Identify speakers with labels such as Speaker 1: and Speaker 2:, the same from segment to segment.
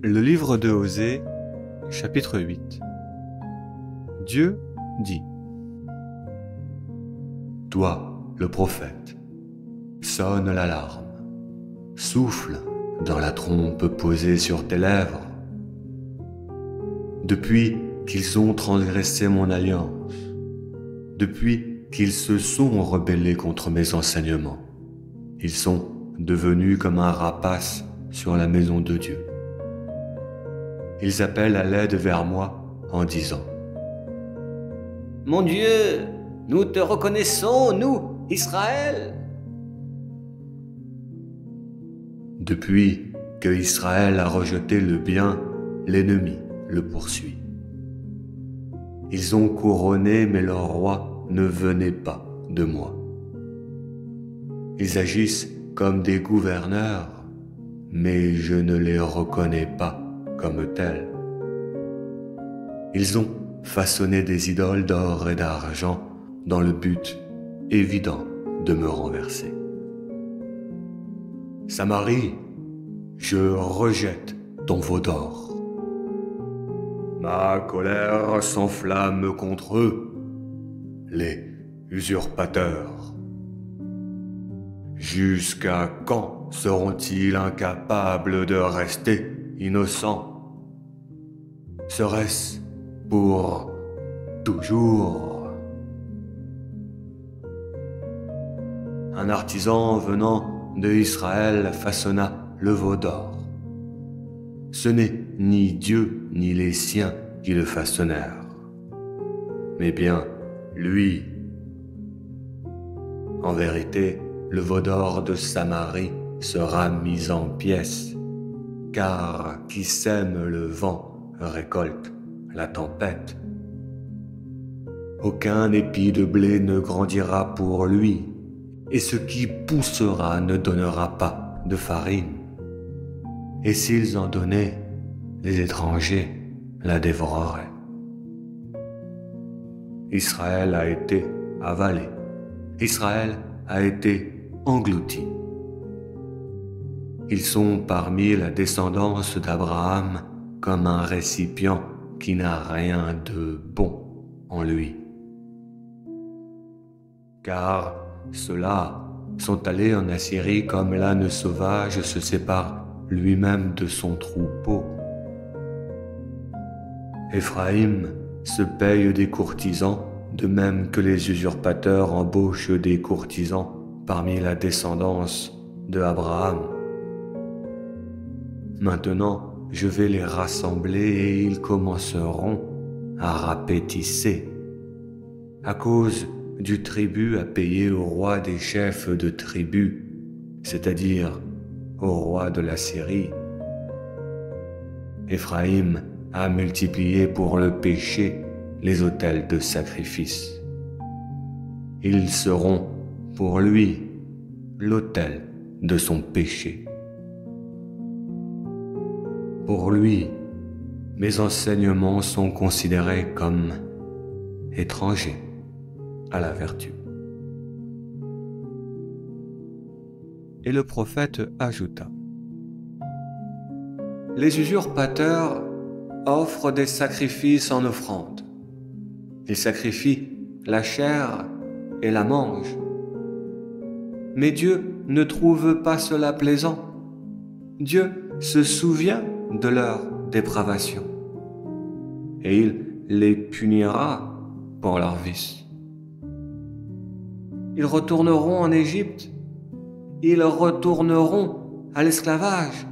Speaker 1: Le livre de Osée, chapitre 8. Dieu dit:
Speaker 2: Toi, le prophète, sonne l'alarme, souffle dans la trompe posée sur tes lèvres. Depuis qu'ils ont transgressé mon alliance, depuis qu'ils se sont rebellés contre mes enseignements, ils sont devenus comme un rapace sur la maison de Dieu. Ils appellent à l'aide vers moi en disant:
Speaker 3: Mon Dieu, nous te reconnaissons, nous, Israël.
Speaker 2: Depuis que Israël a rejeté le bien, l'ennemi le poursuit. Ils ont couronné, mais leur roi ne venait pas de moi. Ils agissent comme des gouverneurs, mais je ne les reconnais pas comme tels. Ils ont façonné des idoles d'or et d'argent dans le but évident de me renverser. Samarie, je rejette ton veau d'or. Ma colère s'enflamme contre eux, les usurpateurs. Jusqu'à quand seront-ils incapables de rester innocents? Serait-ce pour toujours? Un artisan venant de Israël façonna le veau d'or. Ce n'est ni Dieu ni les siens qui le façonnèrent, mais bien lui. En vérité, le veau d'or de Samarie sera mis en pièces, car qui sème le vent récolte la tempête. Aucun épi de blé ne grandira pour lui, et ce qui poussera ne donnera pas de farine. Et s'ils en donnaient, les étrangers la dévoreraient. Israël a été avalé. Israël a été englouti. Ils sont parmi la descendance d'Abraham comme un récipient qui n'a rien de bon en lui. Car ceux-là sont allés en Assyrie comme l'âne sauvage se sépare lui-même de son troupeau. Éphraïm se paye des courtisans, de même que les usurpateurs embauchent des courtisans parmi la descendance de Abraham. Maintenant, je vais les rassembler et ils commenceront à rapétisser. À cause du tribut à payer au roi des chefs de tribu, c'est-à-dire au roi de la Syrie. Éphraïm a multiplié pour le péché les autels de sacrifice. Ils seront pour lui l'autel de son péché. Pour lui, mes enseignements sont considérés comme étrangers à la vertu.
Speaker 1: Et le prophète ajouta: Les usurpateurs offrent des sacrifices en offrande. Ils sacrifient la chair et la mangent. Mais Dieu ne trouve pas cela plaisant. Dieu se souvient de leur dépravation, et il les punira pour leurs vices. Ils retourneront en Égypte, ils retourneront à l'esclavage.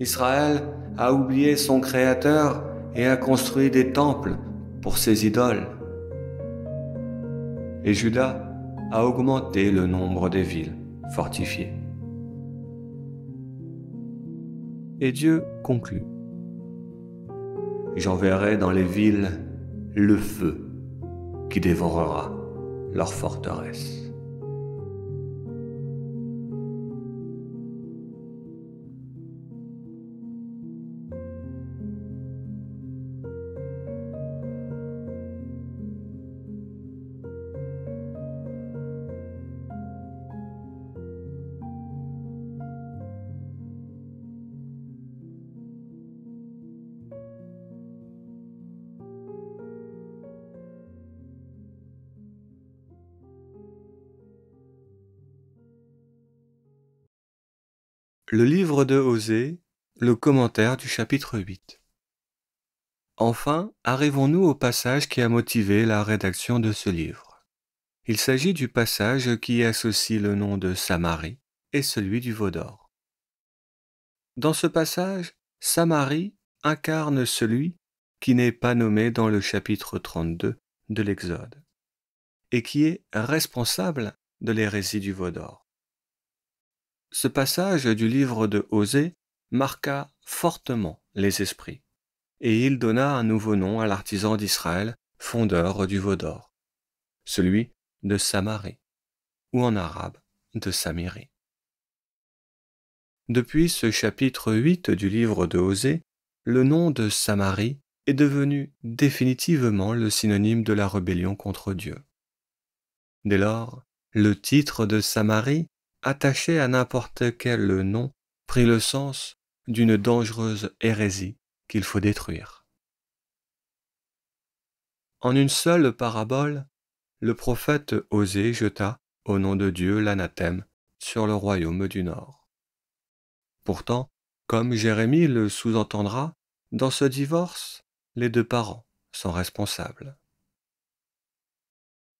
Speaker 1: Israël a oublié son Créateur et a construit des temples pour ses idoles. Et Juda a augmenté le nombre des villes fortifiées. Et Dieu conclut: J'enverrai dans les villes le feu qui dévorera leurs forteresses. Le livre de Osée, le commentaire du chapitre 8. Enfin, arrivons-nous au passage qui a motivé la rédaction de ce livre. Il s'agit du passage qui associe le nom de Samarie et celui du veau d'or. Dans ce passage, Samarie incarne celui qui n'est pas nommé dans le chapitre 32 de l'Exode et qui est responsable de l'hérésie du veau d'or. Ce passage du livre de Osée marqua fortement les esprits, et il donna un nouveau nom à l'artisan d'Israël, fondeur du veau d'or, celui de Samarie, ou en arabe de Samiri. Depuis ce chapitre 8 du livre de Osée, le nom de Samarie est devenu définitivement le synonyme de la rébellion contre Dieu. Dès lors, le titre de Samarie, attaché à n'importe quel nom, prit le sens d'une dangereuse hérésie qu'il faut détruire. En une seule parabole, le prophète Osée jeta, au nom de Dieu, l'anathème sur le royaume du Nord. Pourtant, comme Jérémie le sous-entendra, dans ce divorce, les deux parents sont responsables.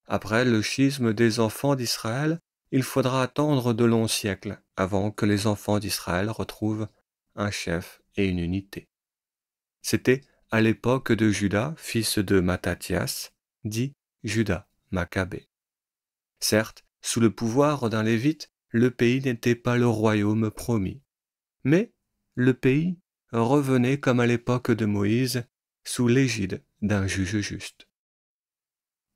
Speaker 1: Après le schisme des enfants d'Israël, il faudra attendre de longs siècles avant que les enfants d'Israël retrouvent un chef et une unité. C'était à l'époque de Juda, fils de Mattathias, dit Juda Maccabée. Certes, sous le pouvoir d'un lévite, le pays n'était pas le royaume promis, mais le pays revenait comme à l'époque de Moïse, sous l'égide d'un juge juste.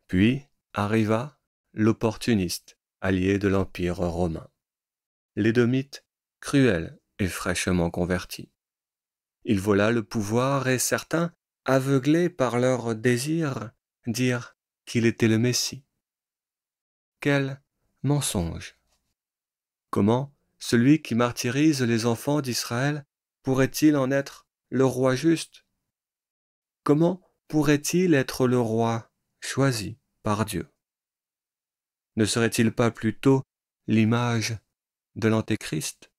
Speaker 1: Puis arriva l'opportuniste, allié de l'Empire romain. L'Édomite, cruel et fraîchement converti. Il vola le pouvoir et certains, aveuglés par leur désir, dirent qu'il était le Messie. Quel mensonge! Comment celui qui martyrise les enfants d'Israël pourrait-il en être le roi juste? Comment pourrait-il être le roi choisi par Dieu? Ne serait-il pas plutôt l'image de l'Antéchrist?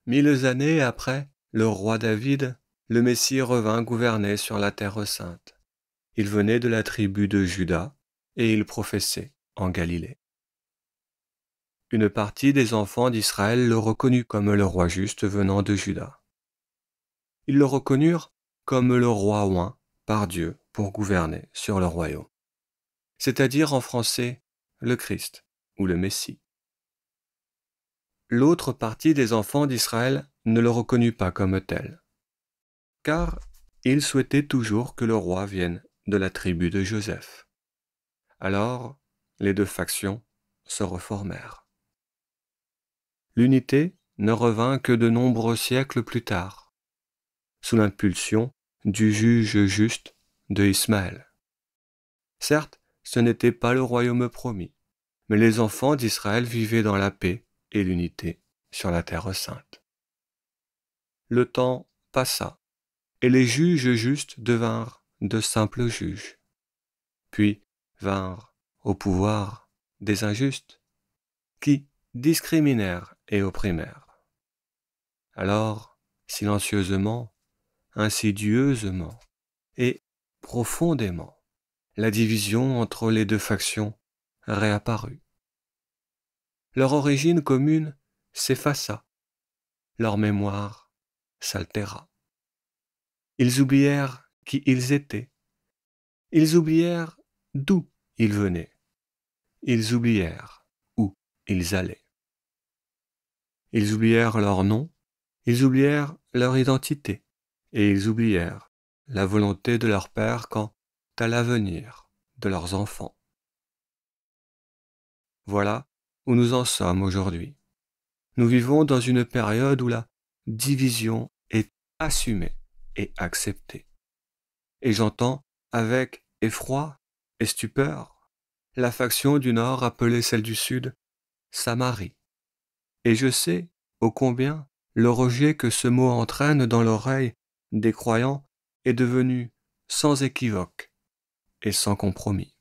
Speaker 1: 1000 années après le roi David, le Messie revint gouverner sur la terre sainte. Il venait de la tribu de Juda et il prophétisait en Galilée. Une partie des enfants d'Israël le reconnut comme le roi juste venant de Juda. Ils le reconnurent comme le roi oint par Dieu pour gouverner sur le royaume, c'est-à-dire en français le Christ ou le Messie. L'autre partie des enfants d'Israël ne le reconnut pas comme tel, car il souhaitait toujours que le roi vienne de la tribu de Joseph. Alors, les deux factions se reformèrent. L'unité ne revint que de nombreux siècles plus tard, sous l'impulsion du juge juste de Ismaël. Certes, ce n'était pas le royaume promis, mais les enfants d'Israël vivaient dans la paix et l'unité sur la terre sainte. Le temps passa, et les juges justes devinrent de simples juges. Puis vinrent au pouvoir des injustes, qui discriminèrent et opprimèrent. Alors, silencieusement, insidieusement et profondément, la division entre les deux factions réapparut. Leur origine commune s'effaça, leur mémoire s'altéra. Ils oublièrent qui ils étaient, ils oublièrent d'où ils venaient, ils oublièrent où ils allaient. Ils oublièrent leur nom, ils oublièrent leur identité, et ils oublièrent la volonté de leur Père quant à l'avenir de leurs enfants. Voilà où nous en sommes aujourd'hui. Nous vivons dans une période où la division est assumée et acceptée. Et j'entends avec effroi et stupeur la faction du Nord appelée celle du Sud Samarie. Et je sais ô combien le rejet que ce mot entraîne dans l'oreille des croyants est devenu sans équivoque et sans compromis.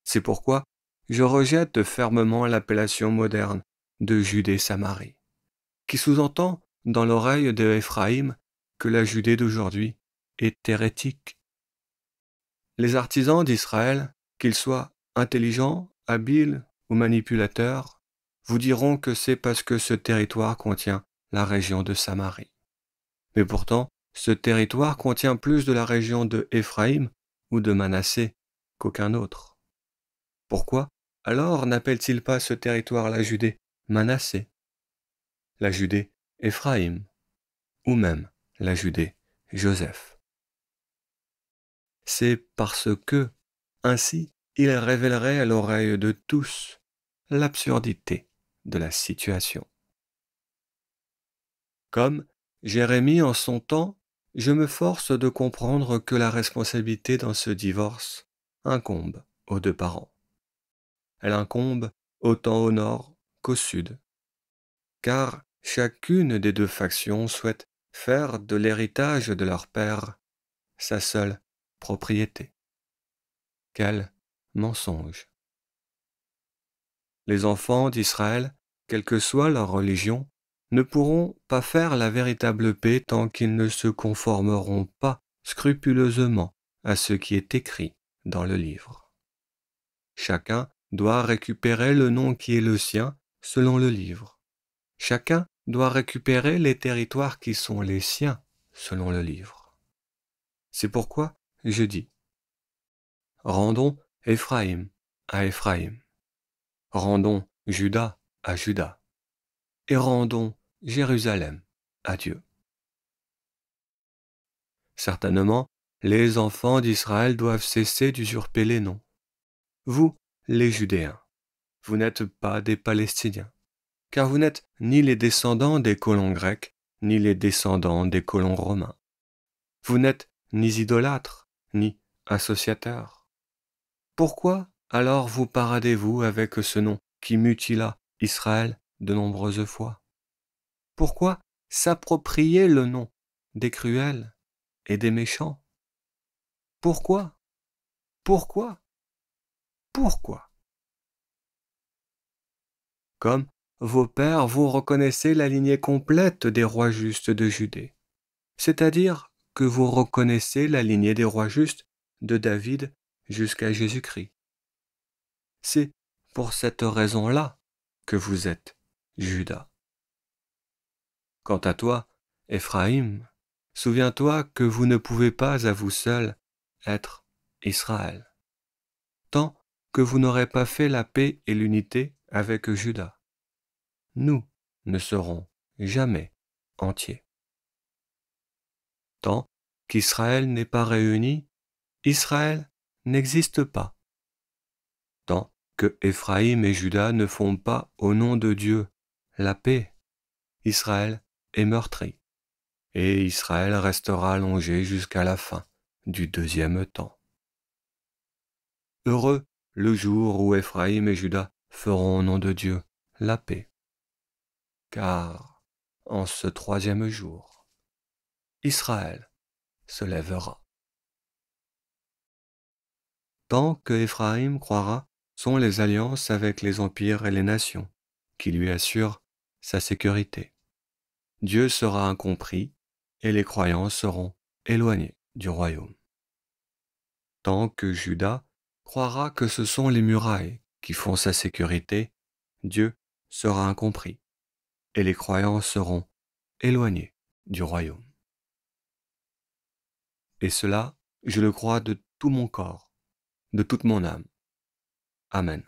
Speaker 1: C'est pourquoi je rejette fermement l'appellation moderne de Judée-Samarie, qui sous-entend dans l'oreille de Éphraïm que la Judée d'aujourd'hui est hérétique. Les artisans d'Israël, qu'ils soient intelligents, habiles ou manipulateurs, vous diront que c'est parce que ce territoire contient la région de Samarie. Mais pourtant, ce territoire contient plus de la région de Éphraïm ou de Manassé qu'aucun autre. Pourquoi alors n'appelle-t-il pas ce territoire la Judée Manassé, la Judée Éphraïm, ou même la Judée Joseph? C'est parce que, ainsi, il révélerait à l'oreille de tous l'absurdité de la situation. Comme Jérémie en son temps, je me force de comprendre que la responsabilité dans ce divorce incombe aux deux parents. Elle incombe autant au nord qu'au sud, car chacune des deux factions souhaite faire de l'héritage de leur père sa seule propriété. Quel mensonge! Les enfants d'Israël, quelle que soit leur religion, ne pourront pas faire la véritable paix tant qu'ils ne se conformeront pas scrupuleusement à ce qui est écrit dans le livre. Chacun doit récupérer le nom qui est le sien selon le livre. Chacun doit récupérer les territoires qui sont les siens selon le livre. C'est pourquoi je dis, rendons Éphraïm à Éphraïm, rendons Juda à Juda, et rendons Jérusalem à Dieu. Certainement, les enfants d'Israël doivent cesser d'usurper les noms. Vous, les Judéens, vous n'êtes pas des Palestiniens, car vous n'êtes ni les descendants des colons grecs, ni les descendants des colons romains. Vous n'êtes ni idolâtres, ni associateurs. Pourquoi alors vous paradez-vous avec ce nom qui mutila Israël de nombreuses fois? Pourquoi s'approprier le nom des cruels et des méchants? Pourquoi? Pourquoi? Pourquoi? Comme vos pères, vous reconnaissez la lignée complète des rois justes de Judée, c'est-à-dire que vous reconnaissez la lignée des rois justes de David jusqu'à Jésus-Christ. C'est pour cette raison-là que vous êtes Juda. Quant à toi, Éphraïm, souviens-toi que vous ne pouvez pas à vous seul être Israël, tant que vous n'aurez pas fait la paix et l'unité avec Juda. Nous ne serons jamais entiers. Tant qu'Israël n'est pas réuni, Israël n'existe pas. Tant que Éphraïm et Juda ne font pas au nom de Dieu la paix, Israël est meurtri, et Israël restera allongé jusqu'à la fin du deuxième temps. Heureux le jour où Éphraïm et Juda feront au nom de Dieu la paix, car en ce troisième jour, Israël se lèvera. Tant que Éphraïm croira sont les alliances avec les empires et les nations qui lui assurent sa sécurité. Dieu sera incompris et les croyants seront éloignés du royaume. Tant que Juda croira que ce sont les murailles qui font sa sécurité, Dieu sera incompris et les croyants seront éloignés du royaume. Et cela, je le crois de tout mon corps, de toute mon âme. Amen.